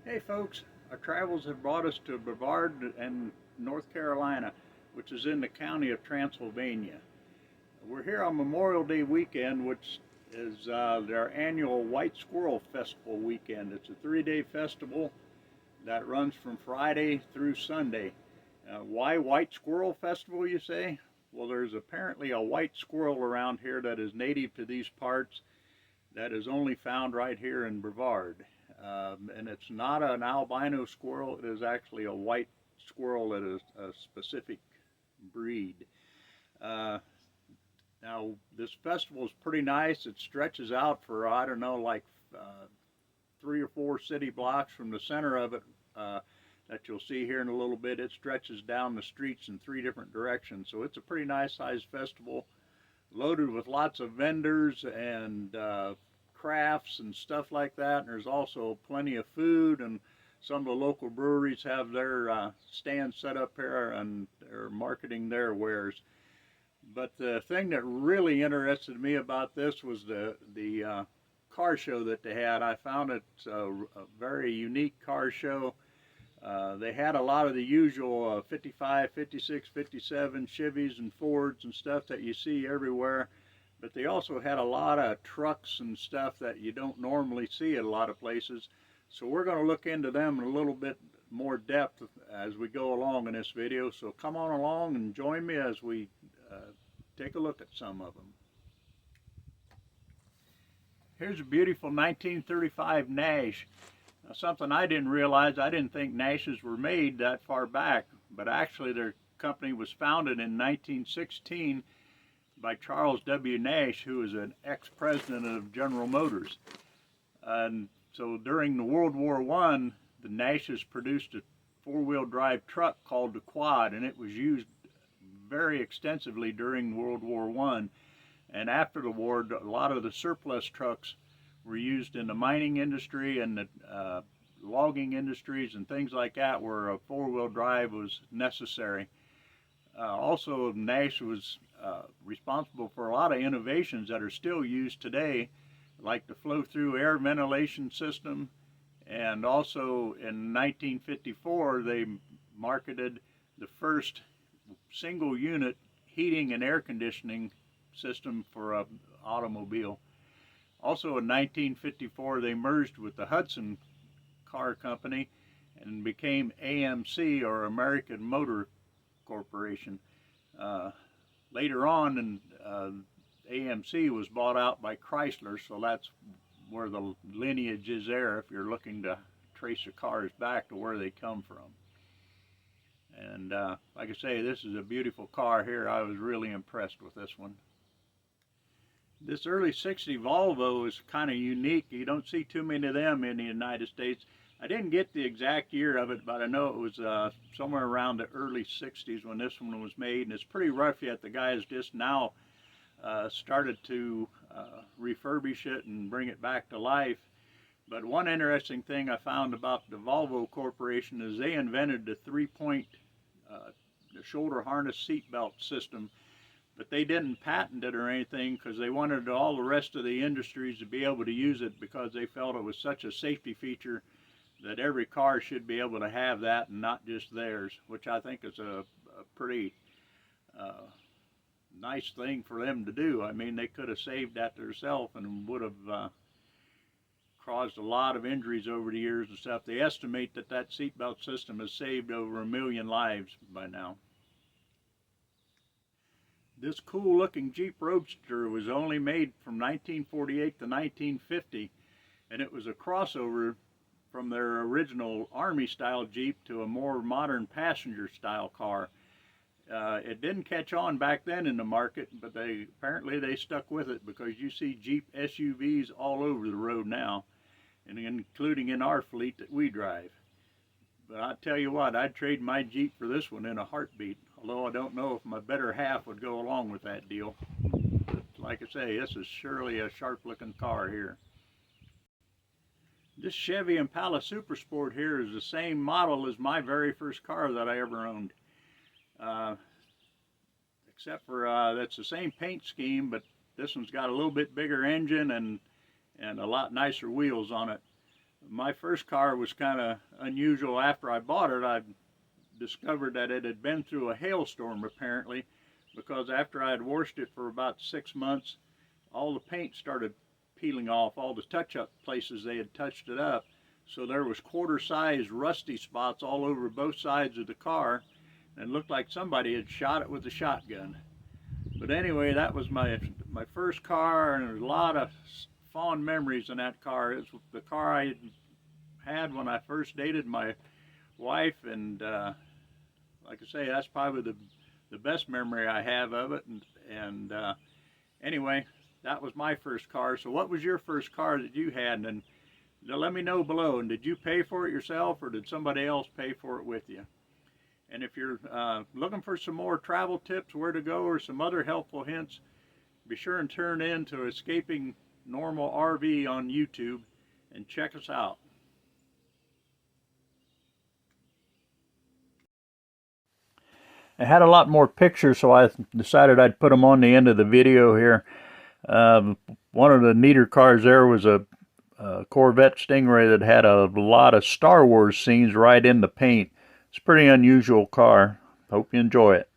Hey folks, our travels have brought us to Brevard and North Carolina, which is in the county of Transylvania. We're here on Memorial Day weekend, which is their annual White Squirrel Festival weekend. It's a 3-day festival that runs from Friday through Sunday. Why White Squirrel Festival, you say? Well, there's apparently a white squirrel around here that is native to these parts that is only found right here in Brevard. And it's not an albino squirrel, it is actually a white squirrel that is a specific breed. Now, this festival is pretty nice. It stretches out for, I don't know, like 3 or 4 city blocks from the center of it that you'll see here in a little bit. It stretches down the streets in 3 different directions. So it's a pretty nice sized festival, loaded with lots of vendors and crafts and stuff like that. And there's also plenty of food, and some of the local breweries have their stands set up here and they're marketing their wares. But the thing that really interested me about this was the car show that they had. I found it a very unique car show. They had a lot of the usual 55, 56, 57 Chevys and Fords and stuff that you see everywhere. But they also had a lot of trucks and stuff that you don't normally see at a lot of places. So we're going to look into them in a little bit more depth as we go along in this video. So come on along and join me as we take a look at some of them. Here's a beautiful 1935 Nash. Now, something I didn't realize, I didn't think Nashes were made that far back, but actually their company was founded in 1916 by Charles W. Nash, who was an ex-president of General Motors. And so during the World War I, the Nashes produced a 4-wheel drive truck called the Quad, and it was used very extensively during World War I. And after the war, a lot of the surplus trucks were used in the mining industry and the logging industries and things like that, where a 4-wheel drive was necessary. Also, Nash was responsible for a lot of innovations that are still used today, like the flow-through air ventilation system. And also in 1954, they marketed the first single unit heating and air conditioning system for an automobile. Also in 1954, they merged with the Hudson Car Company and became AMC, or American Motor Corporation. Later on, AMC was bought out by Chrysler, so that's where the lineage is there if you're looking to trace the cars back to where they come from. And like I say, this is a beautiful car here. I was really impressed with this one. This early 60 Volvo is kind of unique. You don't see too many of them in the United States. I didn't get the exact year of it, but I know it was somewhere around the early 60s when this one was made, and it's pretty rough yet. The guys just now started to refurbish it and bring it back to life. But one interesting thing I found about the Volvo Corporation is they invented the 3-point the shoulder harness seatbelt system, but they didn't patent it or anything because they wanted all the rest of the industries to be able to use it, because they felt it was such a safety feature that every car should be able to have that and not just theirs, which I think is a pretty nice thing for them to do. I mean, they could have saved that themselves and would have caused a lot of injuries over the years and stuff. They estimate that that seatbelt system has saved over 1 million lives by now. This cool looking Jeep Roadster was only made from 1948 to 1950, and it was a crossover from their original Army style Jeep to a more modern passenger style car. It didn't catch on back then in the market, but apparently they stuck with it, because you see Jeep SUVs all over the road now, and including in our fleet that we drive. But I tell you what, I'd trade my Jeep for this one in a heartbeat, although I don't know if my better half would go along with that deal. But like I say, this is surely a sharp looking car here. This Chevy Impala Super Sport here is the same model as my very first car that I ever owned. Except for that's the same paint scheme, but this one's got a little bit bigger engine and a lot nicer wheels on it. My first car was kind of unusual. After I bought it, I discovered that it had been through a hailstorm apparently, because after I had washed it for about 6 months, all the paint started peeling off, all the touch-up places they had touched it up. So there was quarter-size rusty spots all over both sides of the car, and it looked like somebody had shot it with a shotgun. But anyway, that was my first car, and there's a lot of fond memories in that car. It's the car I had when I first dated my wife, and like I say, that's probably the best memory I have of it. And anyway, that was my first car. So what was your first car that you had? And let me know below. And did you pay for it yourself, or did somebody else pay for it with you? And if you're looking for some more travel tips, where to go, or some other helpful hints, be sure and turn in to EscapingNormalRV on YouTube and check us out. I had a lot more pictures, so I decided I'd put them on the end of the video here. One of the neater cars there was a Corvette Stingray that had a lot of Star Wars scenes right in the paint. It's a pretty unusual car. Hope you enjoy it.